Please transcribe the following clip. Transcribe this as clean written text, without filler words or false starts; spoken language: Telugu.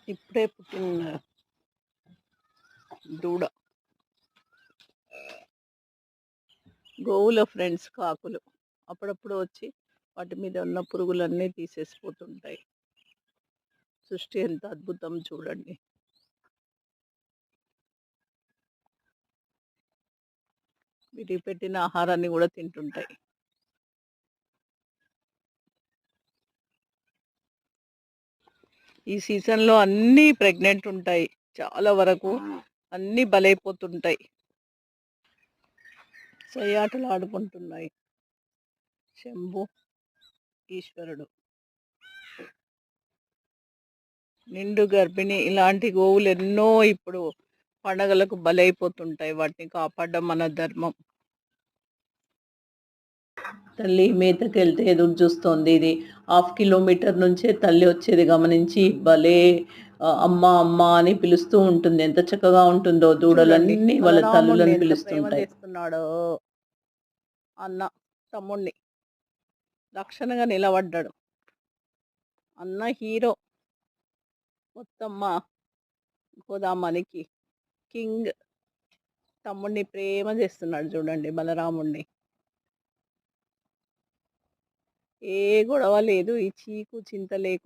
ఇప్పుడే పుట్టిన దూడ. గోవుల ఫ్రెండ్స్ కాకులు. అప్పుడప్పుడు వచ్చి వాటి మీద ఉన్న పురుగులన్నీ తీసేసిపోతుంటాయి. సృష్టి ఎంత అద్భుతం చూడండి. వీటికి పెట్టిన ఆహారాన్ని కూడా తింటుంటాయి. ఈ సీజన్లో అన్నీ ప్రెగ్నెంట్ ఉంటాయి. చాలా వరకు అన్నీ బలైపోతుంటాయి. సయ్యాటలు ఆడుకుంటున్నాయి. శంభు ఈశ్వరుడు. నిండు గర్భిణి ఇలాంటి గోవులు ఎన్నో ఇప్పుడు పండగలకు బలైపోతుంటాయి. వాటిని కాపాడడం మన ధర్మం. తల్లి మేతకెళ్తే ఎదురు చూస్తోంది. ఇది 1/2 కిలోమీటర్ నుంచే తల్లి వచ్చేది గమనించి భలే అమ్మ అమ్మ అని పిలుస్తూ ఉంటుంది. ఎంత చక్కగా ఉంటుందో దూడలన్నీ వాళ్ళ తల్లులను పిలుస్తుంటాయి. అన్న తమ్ముణ్ణి రక్షణగా నిలబడ్డాడు. అన్న హీరో. మొత్తమ్మ గోదామనికి కింగ్. తమ్ముడిని ప్రేమ చేస్తున్నాడు చూడండి బలరాముణ్ణి. ఏ గొడవ లేదు. ఈ చీకు చింత లేకుండా